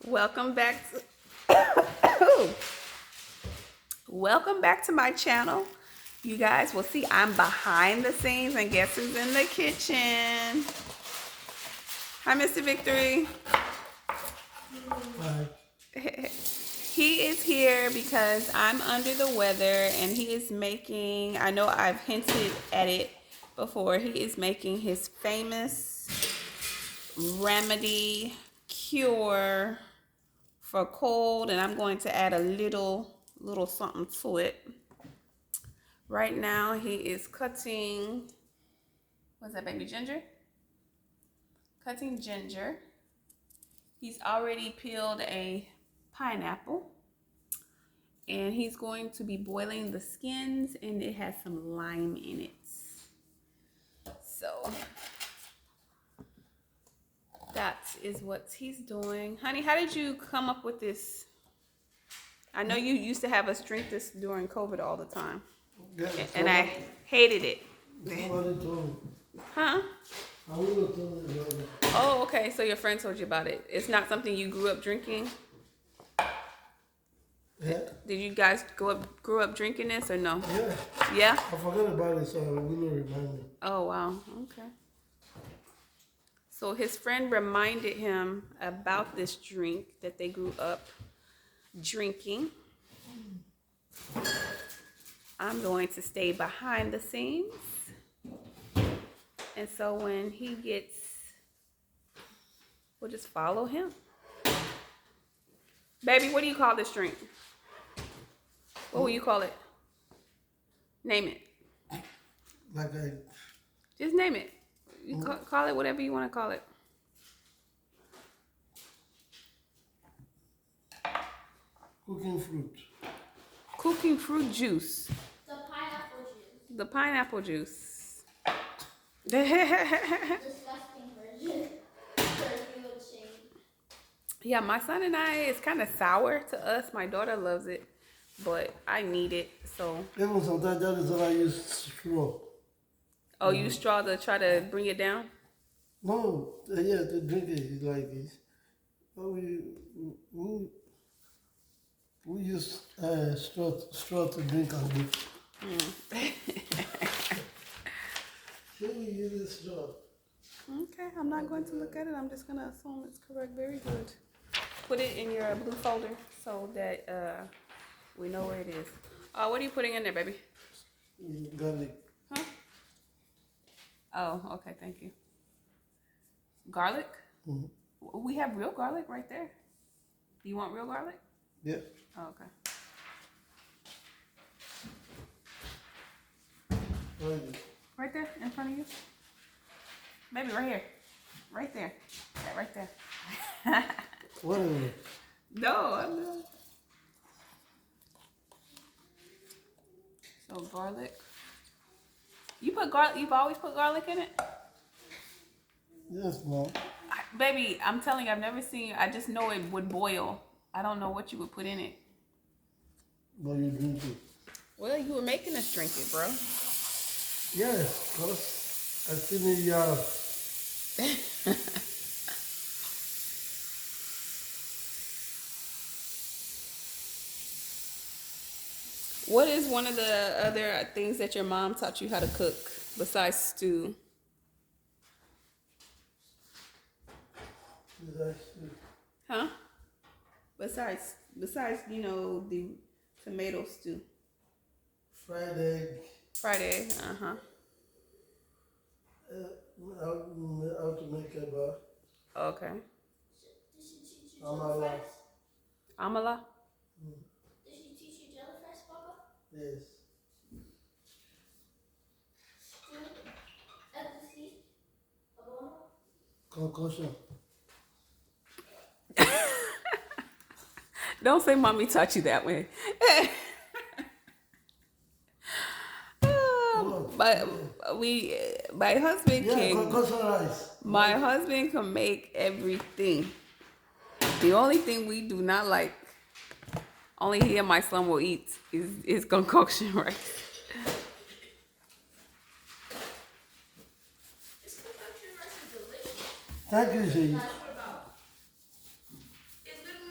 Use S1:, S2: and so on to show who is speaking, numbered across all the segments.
S1: Welcome back to welcome back to my channel. You guys will see I'm behind the scenes and guess who's in the kitchen. Hi, Mr. Victory.
S2: Hi.
S1: He is here because I'm under the weather and he is making, I know I've hinted at it before, he is making his famous remedy cure for cold, and I'm going to add a little something to it. Right now he is cutting, what's that, baby ginger? Cutting ginger. He's already peeled a pineapple and he's going to be boiling the skins, and it has some lime in it. So that is what he's doing. Honey, how did you come up with this? I know you used to have us drink this during COVID all the time,
S2: Yeah,
S1: and I hated it.
S2: somebody told me.
S1: Huh?
S2: I will tell you about it.
S1: Oh, okay. So your friend told you about it. It's not something you grew up drinking?
S2: Yeah?
S1: Did you guys grew up drinking this or no?
S2: Yeah.
S1: Yeah?
S2: I forgot about it, so it will remind me.
S1: Oh, wow. Okay. So his friend reminded him about this drink that they grew up drinking. I'm going to stay behind the scenes. And so when he gets, we'll just follow him. Baby, what do you call this drink? What will you call it? Name it.
S2: Like I
S1: Just name it. You call it whatever you want to call it.
S2: cooking fruit.
S1: Cooking fruit juice.
S3: The pineapple juice.
S1: The pineapple juice.
S3: Disgusting version. Would shame.
S1: Yeah, my son and I, it's kind of sour to us. My daughter loves it, but I need it. So,
S2: Even sometimes that is what I use straw.
S1: oh, you straw to try to bring it down?
S2: No, yeah, to drink it is like this. Oh, we use straw to drink on it. Here we use a straw.
S1: Okay, I'm not going to look at it. I'm just going to assume it's correct. Very good. Put it in your blue folder so that we know where it is. What are you putting in there, baby?
S2: Garlic.
S1: Huh? Oh, okay. Thank you. Garlic?
S2: Mm-hmm.
S1: We have real garlic right there. Do you want real garlic?
S2: Yeah.
S1: Oh, okay.
S2: Right.
S1: Right there in front of you. Baby, right here. Right there. Yeah, right there.
S2: Whatever.
S1: No, I'm not. So garlic. You put garlic. You've always put garlic in it,
S2: Yes, Mom.
S1: baby. I'm telling you, I've never seen. I just know it would boil. I don't know what you would put in it.
S2: But you drink it.
S1: Well, you were making us drink it, bro.
S2: Yes, because I still need your.
S1: What is one of the other things that your mom taught you how to cook besides stew? Huh? Besides the tomato stew.
S2: Fried egg.
S1: Fried egg. Uh-huh.
S2: How to make a bar.
S1: Okay.
S3: Did she teach you
S2: Amala.
S3: jellyfish?
S1: Amala.
S3: Did she teach you jellyfish, Papa?
S2: Yes.
S3: Stew? Edisi? Abono?
S2: Concussion.
S1: Don't say mommy taught you that way. But my husband
S2: Yeah,
S1: can,
S2: concussion rice.
S1: my husband can make everything. The only thing we do not like, only he and my son will eat, is concoction rice.
S3: This concoction rice is delicious.
S2: Thank you, Shay.
S3: It's literally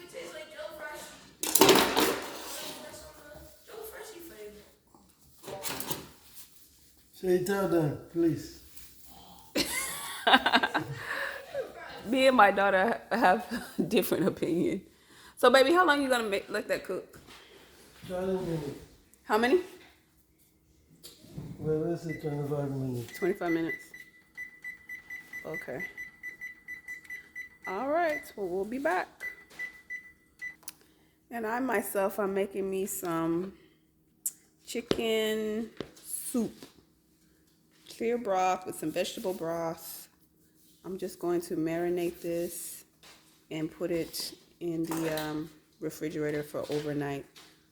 S2: Hey, tell them, please.
S1: Me and my daughter have different opinion. So, baby, how long you gonna let that cook?
S2: 20 minutes.
S1: How many?
S2: Well, let's say 25 minutes.
S1: 25 minutes. Okay. All right. Well, we'll be back. And I myself, I'm making me some chicken soup. Clear broth with some vegetable broth. I'm just going to marinate this and put it in the refrigerator for overnight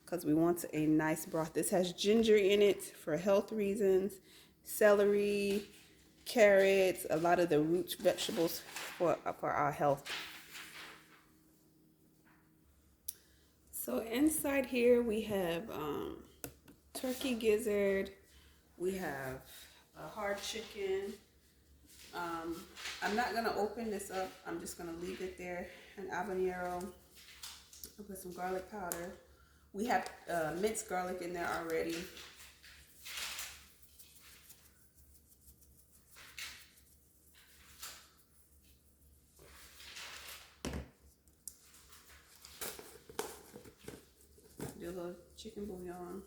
S1: because we want a nice broth. This has ginger in it for health reasons, celery, carrots, a lot of the root vegetables for our health. So inside here we have turkey gizzard, we have a hard chicken. I'm not gonna open this up. I'm just gonna leave it there. An habanero. I'll put some garlic powder. We have minced garlic in there already. Do a little chicken bouillon.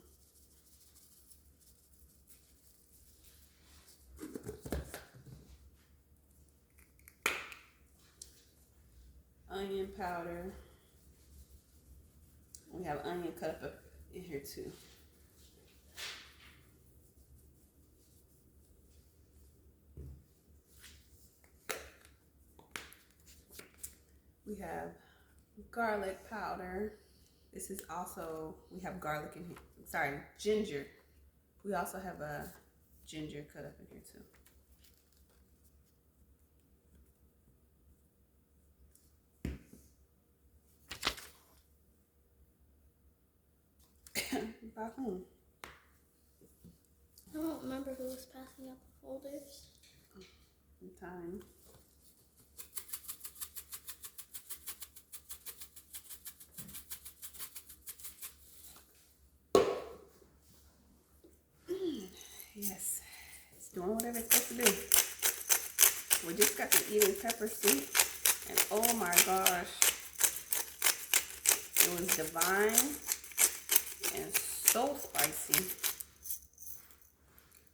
S1: Onion powder. We have onion cut up in here too. We have garlic powder. This is also, we have garlic in here. Sorry, ginger. We also have a ginger cut up in here too. By whom?
S3: I don't remember who was passing out the folders.
S1: In time. Yes, it's doing whatever it's supposed to do. We just got to eating pepper soup, and oh my gosh, it was divine and so spicy.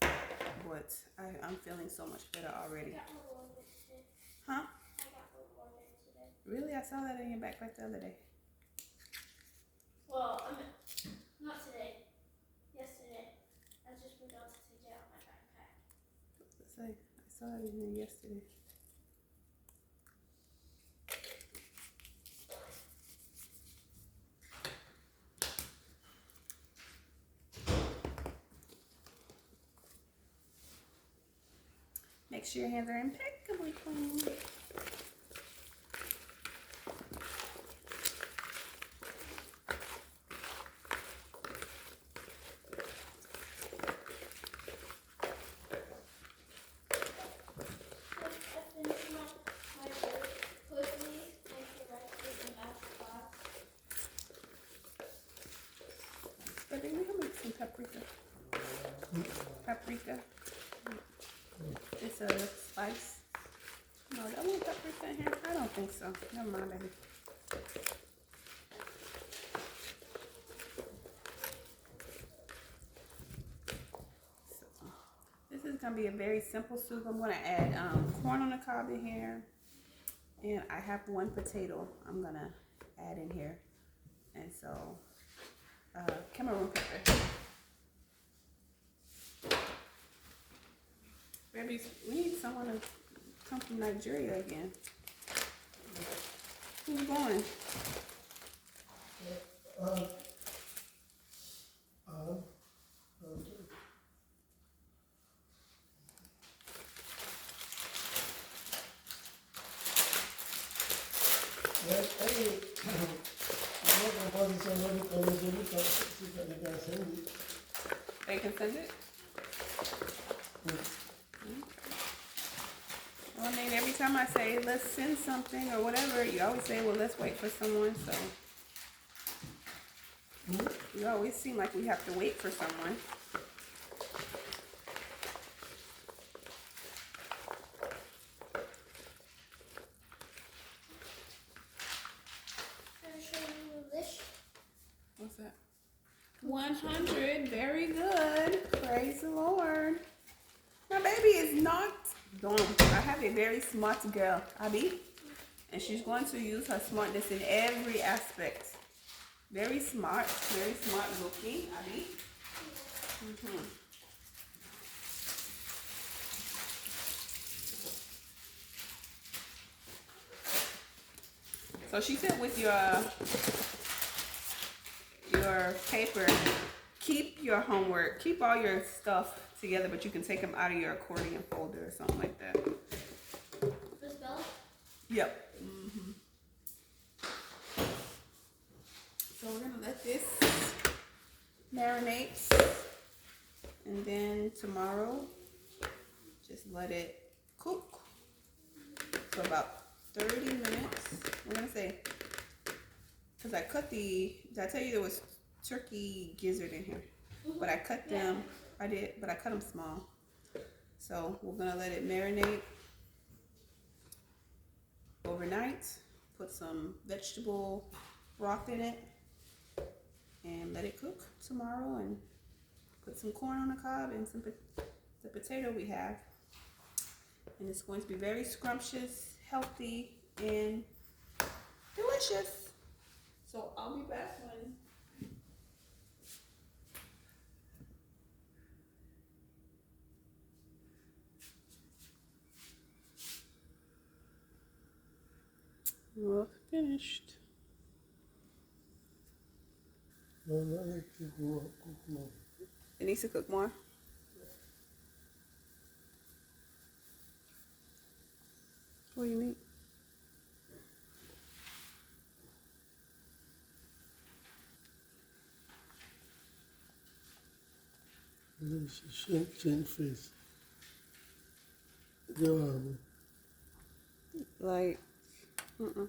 S1: But I'm feeling so much better already.
S3: I got a little bit today.
S1: Huh?
S3: I got a little bit today.
S1: Really? I saw that in your backpack the other day.
S3: Well, not today. Yesterday. I just forgot to take it out of my backpack.
S1: I saw it in there yesterday. Make sure your hands are impeccably clean. But then we can make some paprika. Paprika. It's a spice. No, that one paprika in here? I don't think so. Never mind, baby. So, this is gonna be a very simple soup. I'm gonna add corn on the cob in here, and I have one potato I'm gonna add in here, and so Cameroon pepper. Baby, we need someone to come from Nigeria again. Who's going? They can send it? Well, I mean, every time I say, let's send something or whatever, you always say, well, let's wait for someone, so. You always seem like we have to wait for someone. 100. Very good. Praise the Lord. My baby is not dumb. I have a very smart girl, Abby. And she's going to use her smartness in every aspect. Very smart looking, Abby. So she said with your paper, keep your homework, keep all your stuff together, but you can take them out of your accordion folder or something like that.
S3: For spell?
S1: Yep. So we're gonna let this marinate, and then tomorrow, just let it cook for about 30 minutes. We're gonna say, because did I tell you there was turkey gizzard in here? But I cut them, but I cut them small. So we're gonna let it marinate overnight, put some vegetable broth in it, and let it cook tomorrow, and put some corn on the cob and the potato we have. And it's going to be very scrumptious, healthy, and delicious. So I'll be back when we're finished.
S2: No, not like to go up, cook more.
S1: It needs to cook more. What do you mean?
S2: And then she change face. Go
S1: Like, what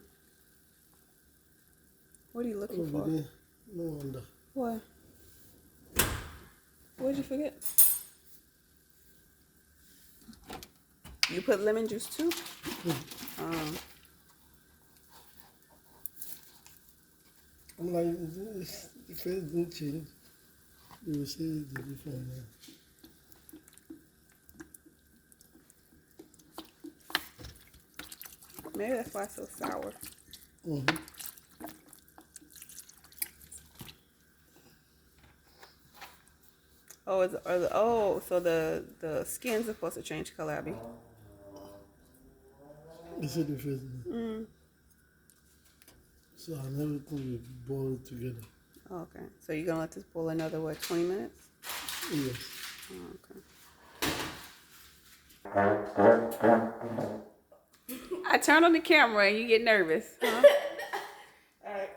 S1: are you looking
S2: over
S1: for?
S2: there. No wonder.
S1: What? What did you forget? You put lemon juice too?
S2: I'm like, the face didn't change. You will see the difference now.
S1: Maybe that's why it's so sour. So the skin's supposed to change color, Abby.
S2: You see the face now? So and everything will boil together.
S1: Oh, okay. So you're gonna let this boil another 20 minutes?
S2: Yes.
S1: Oh, okay. I turn on the camera and you get nervous, huh?
S4: Alright.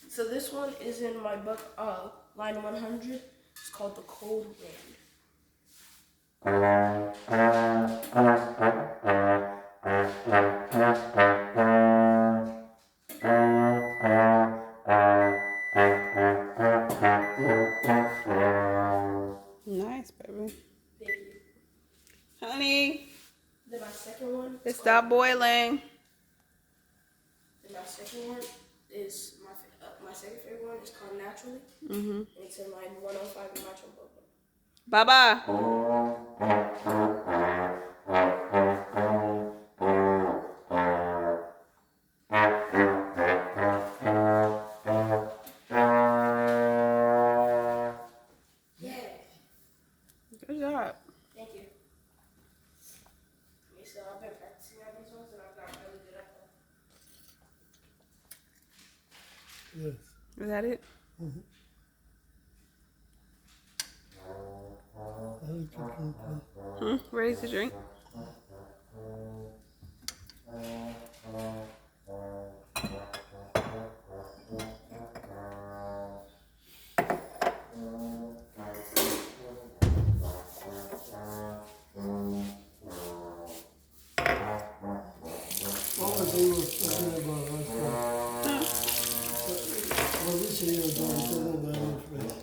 S4: So this one is in my book, line 100. It's called The Cold Wind.
S1: Nice, baby.
S4: Thank you.
S1: Honey,
S4: Then my second one.
S1: it stopped boiling.
S4: Then my second one is my second favorite one is called Naturally. And it's in line 105 in my book.
S1: Bye-bye.
S4: Yeah.
S1: Good job.
S4: Thank you. Okay, so I've been practicing on these ones and I've got really good at them.
S2: Yes.
S1: Is that it? Ready to drink?
S2: What was he was talking about last time? What did she was talking about in French?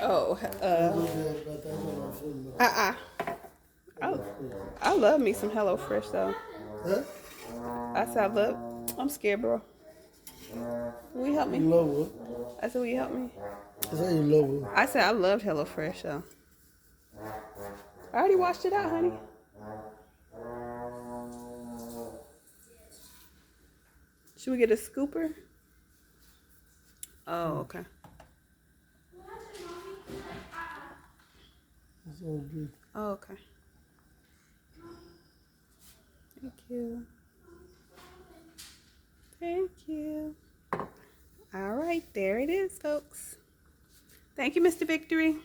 S1: Oh,
S2: But that's on my phone now.
S1: I love me some HelloFresh though.
S2: Huh?
S1: I said, look, I'm scared, bro. Will you help
S2: You
S1: me?
S2: love what?
S1: I said, will you help me?
S2: I said you love it.
S1: I said I loved HelloFresh, though. I already washed it out, honey. Should we get a scooper? Oh, okay.
S2: It's all good.
S1: Oh, okay. Thank you. Thank you. All right, there it is, folks. Thank you, Mr. Victory.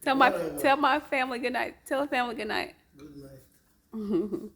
S1: Tell my family good night. Tell the family good night.
S2: Good night.